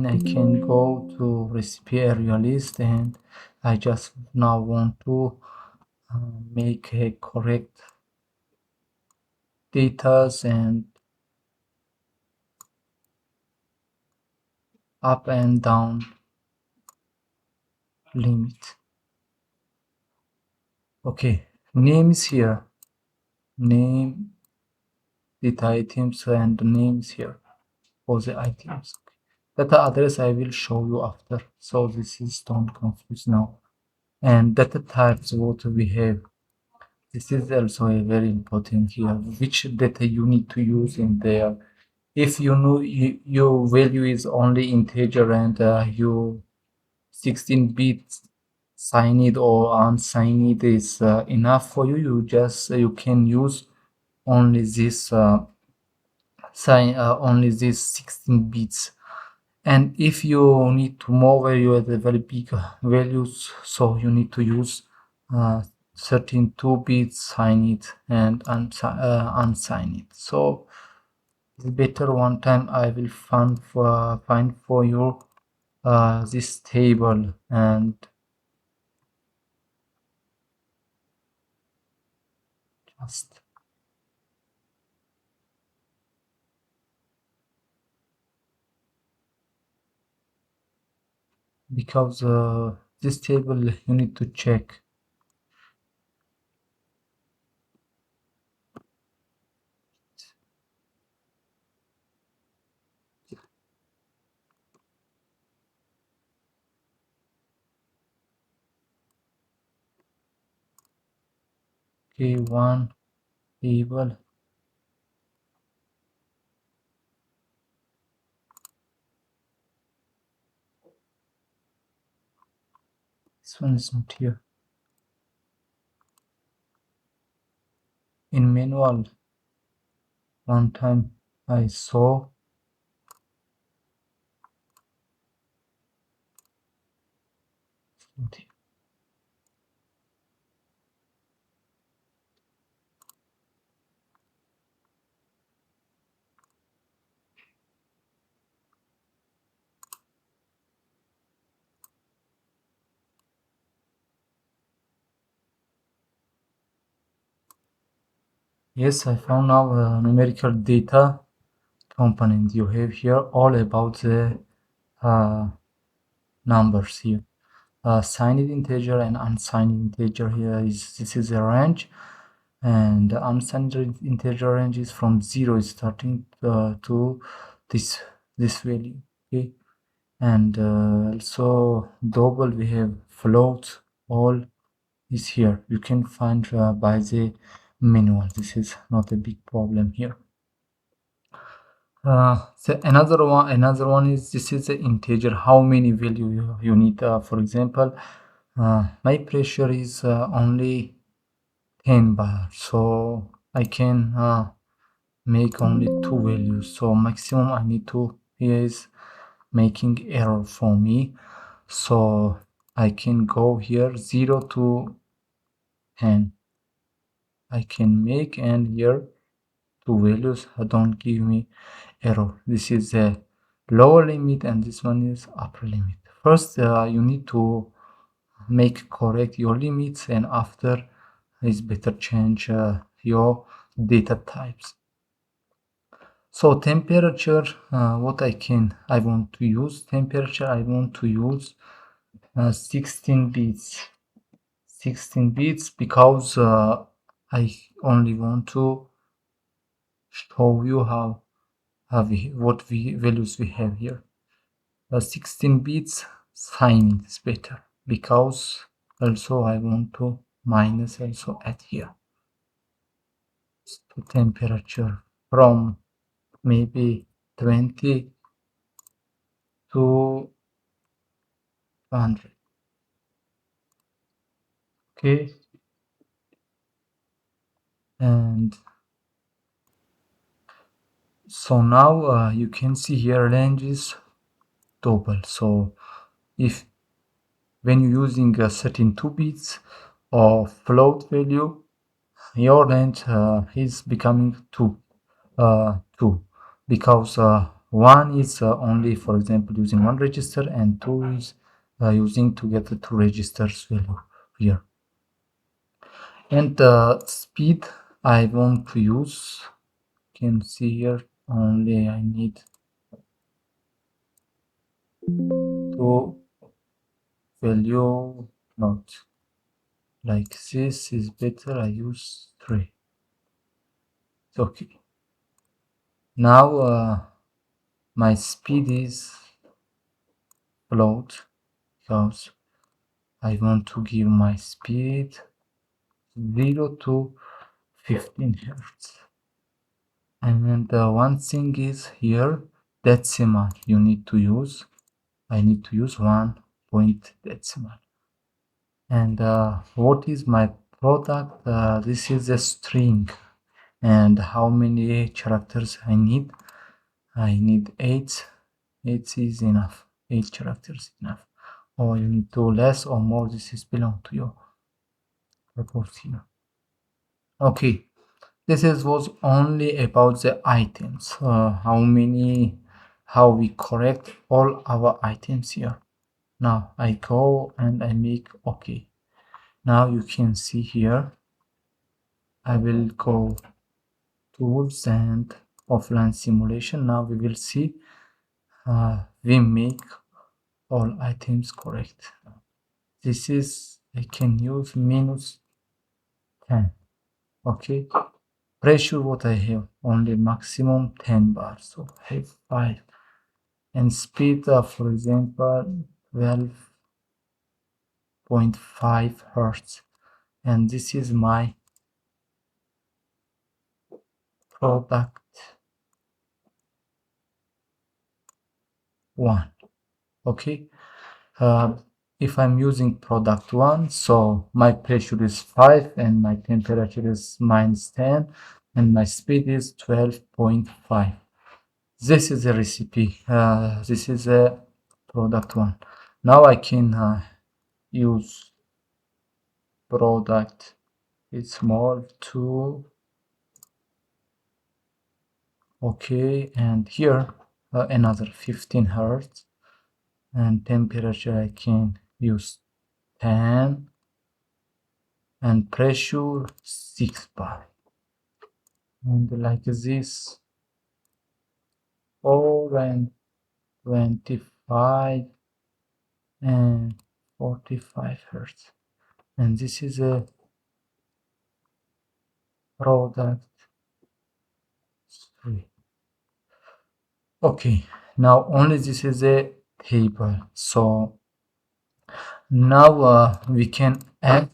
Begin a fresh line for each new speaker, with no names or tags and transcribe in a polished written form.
fine. I can go to recipe area list, and I just now want to make a correct data and up and down limit. Okay, name is here, name, data items, and the name is here for the items. Data address I will show you after, so this is don't confuse now. And data types, what we have, this is also a very important here, which data you need to use in there. If you know your value is only integer and you 16 bits signed or unsigned is enough for you, you can use only this only these 16 bits. And if you need to more value at the very big values, so you need to use 32 bits signed and unsigned. So it's better one time I will find for you this table, and just because this table you need to check. Okay, one table. This one is not here. In manual, one time I saw it's not here. Yes, I found now a numerical data component. You have here all about the numbers here. Signed integer and unsigned integer here this is a range, and the unsigned integer range is from 0 starting to this value. Okay, and also double we have float, all is here. You can find by the manual. This is not a big problem here. So another one is this is the integer, how many value you need. For example, my pressure is only 10 bar, so I can make only 2 values, so maximum I need to here is making error for me, so I can go here 0 to 10 I can make, and here 2 values don't give me error. This is the lower limit and this one is upper limit. First you need to make correct your limits, and after is better change your data types. So temperature, what I want to use temperature, I want to use 16 bits because I only want to show you what values we have here. 16 bits signing is better because also I want to minus also add here to temperature from maybe 20 to 100. Okay, and so now you can see here range is double. So if when you're using 32 bits of float value, your range is becoming 2 because one is only, for example, using one register, and two is using together two registers value here. And speed I want to use, you can see here, only I need to value not like this is better. I use 3. It's okay. Now my speed is float because I want to give my speed 0 to 15 Hertz. And one thing is here, decimal you need to use. I need to use 1 point decimal. And what is my product? This is a string. And how many characters I need? I need 8. 8 is enough. 8 characters enough. Or you need to less or more. This is belong to your report here. Okay, this was only about the items. How we correct all our items here. Now I go and I make OK. Now you can see here, I will go tools and offline simulation. Now we will see we make all items correct. This is, I can use minus 10. Okay, pressure what I have, only maximum 10 bars, so I have 5. And speed, for example, 12.5 Hertz. And this is my product 1. Okay, if I'm using product 1, so my pressure is 5 and my temperature is -10 and my speed is 12.5. This is a recipe. This is a product 1. Now I can use product it's small 2. Okay, and here another 15 Hertz, and temperature I can use 10, and pressure 6 bar, and like this 4 and 25 and 45 Hertz. And this is a product 3. Okay, now only this is a table. So now we can add